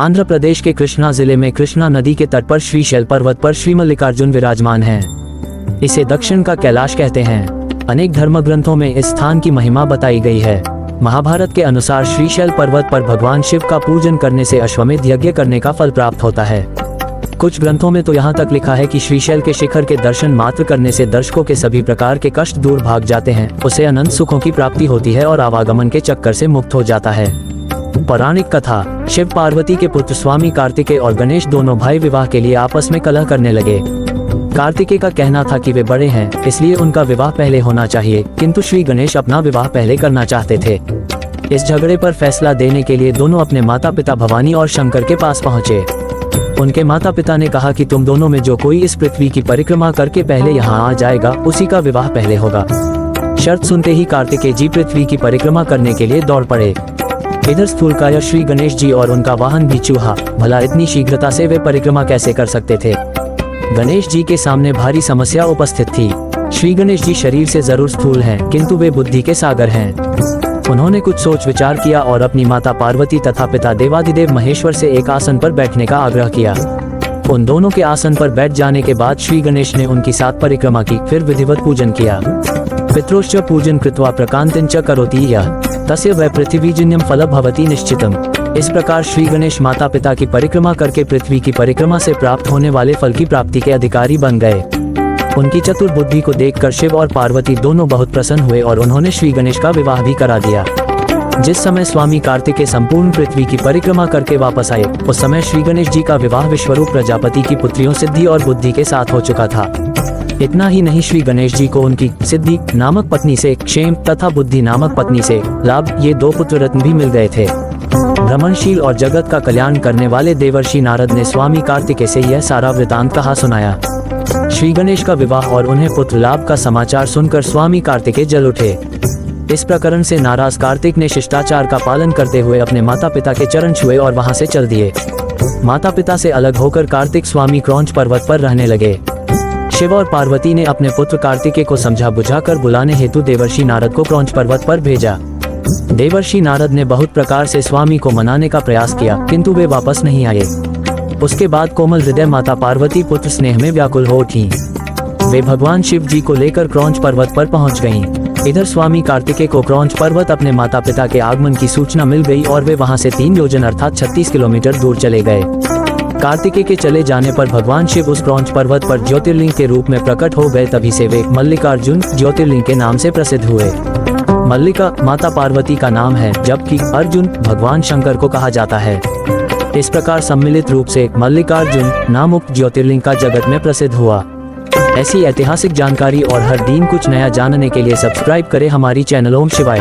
आंध्र प्रदेश के कृष्णा जिले में कृष्णा नदी के तट पर श्रीशैल पर्वत पर श्री मल्लिकार्जुन विराजमान हैं। इसे दक्षिण का कैलाश कहते हैं। अनेक धर्म ग्रंथों में इस स्थान की महिमा बताई गई है। महाभारत के अनुसार श्रीशैल पर्वत पर भगवान शिव का पूजन करने से अश्वमेध यज्ञ करने का फल प्राप्त होता है। कुछ ग्रंथों में तो यहाँ तक लिखा है कि श्रीशैल के शिखर के दर्शन मात्र करने से दर्शकों के सभी प्रकार के कष्ट दूर भाग जाते हैं, उसे अनंत सुखों की प्राप्ति होती है और आवागमन के चक्कर से मुक्त हो जाता है। पौराणिक कथा। शिव पार्वती के पुत्र स्वामी कार्तिकेय और गणेश दोनों भाई विवाह के लिए आपस में कलह करने लगे। कार्तिकेय का कहना था कि वे बड़े हैं, इसलिए उनका विवाह पहले होना चाहिए, किंतु श्री गणेश अपना विवाह पहले करना चाहते थे। इस झगड़े पर फैसला देने के लिए दोनों अपने माता पिता भवानी और शंकर के पास पहुँचे। उनके माता पिता ने कहा कि तुम दोनों में जो कोई इस पृथ्वी की परिक्रमा करके पहले यहाँ आ जाएगा, उसी का विवाह पहले होगा। शर्त सुनते ही कार्तिकेय जी पृथ्वी की परिक्रमा करने के लिए दौड़ पड़े। इधर स्थूलकाय श्री गणेश जी और उनका वाहन भी चूहा। भला इतनी शीघ्रता से वे परिक्रमा कैसे कर सकते थे? गणेश जी के सामने भारी समस्या उपस्थित थी। श्री गणेश जी शरीर से जरूर स्थूल हैं, किंतु वे बुद्धि के सागर हैं। उन्होंने कुछ सोच विचार किया और अपनी माता पार्वती तथा पिता देवाधिदेव महेश्वर से एक आसन पर बैठने का आग्रह किया। उन दोनों के आसन पर बैठ जाने के बाद श्री गणेश ने उनकी 7 परिक्रमा की, फिर विधिवत पूजन किया। पितरोश्च पूजन कृत्वा प्रकांतं च करोति यः तस्य वै पृथ्वीजन्यं फलं भवति निश्चितम्। इस प्रकार श्री गणेश माता पिता की परिक्रमा करके पृथ्वी की परिक्रमा से प्राप्त होने वाले फल की प्राप्ति के अधिकारी बन गए। उनकी चतुर बुद्धि को देखकर शिव और पार्वती दोनों बहुत प्रसन्न हुए और उन्होंने श्री गणेश का विवाह भी करा दिया। जिस समय स्वामी कार्तिकेय संपूर्ण पृथ्वी की परिक्रमा करके वापस आए, उस समय श्री गणेश जी का विवाह विश्वरूप प्रजापति की पुत्रियों सिद्धि और बुद्धि के साथ हो चुका था। इतना ही नहीं, श्री गणेश जी को उनकी सिद्धि नामक पत्नी से क्षेम तथा बुद्धि नामक पत्नी से लाभ, ये 2 पुत्र रत्न भी मिल गए थे। भ्रमणशील और जगत का कल्याण करने वाले देवर्षि नारद ने स्वामी कार्तिकेय से यह सारा वृतांत कहा सुनाया। श्री गणेश का विवाह और उन्हें पुत्र लाभ का समाचार सुनकर स्वामी कार्तिकेय जल उठे। इस प्रकरण से नाराज कार्तिक ने शिष्टाचार का पालन करते हुए अपने माता पिता के चरण छुए और वहां से चल दिए। माता पिता से अलग होकर कार्तिक स्वामी क्रौंच पर्वत पर रहने लगे। शिव और पार्वती ने अपने पुत्र कार्तिकेय को समझा बुझाकर बुलाने हेतु देवर्षि नारद को क्रौंच पर्वत पर भेजा। देवर्षि नारद ने बहुत प्रकार से स्वामी को मनाने का प्रयास किया, किंतु वे वापस नहीं आए। उसके बाद कोमल हृदय माता पार्वती पुत्र स्नेह में व्याकुल हो उठी। वे भगवान शिव जी को लेकर क्रौंच पर्वत पर पहुंच गईं। इधर स्वामी कार्तिकेय को क्रौंच पर्वत अपने माता पिता के आगमन की सूचना मिल गई और वे वहां से 3 योजन अर्थात 36 किलोमीटर दूर चले गए। कार्तिकेय के चले जाने पर भगवान शिव उस क्रौंच पर्वत पर ज्योतिर्लिंग के रूप में प्रकट हो गए। तभी से वे मल्लिकार्जुन ज्योतिर्लिंग के नाम से प्रसिद्ध हुए। मल्लिका माता पार्वती का नाम है, जबकि अर्जुन भगवान शंकर को कहा जाता है। इस प्रकार सम्मिलित रूप से मल्लिकार्जुन नामक ज्योतिर्लिंग का जगत में प्रसिद्ध हुआ। ऐसी ऐतिहासिक जानकारी और हर दिन कुछ नया जानने के लिए सब्सक्राइब करें हमारी चैनल ओम शिवाय।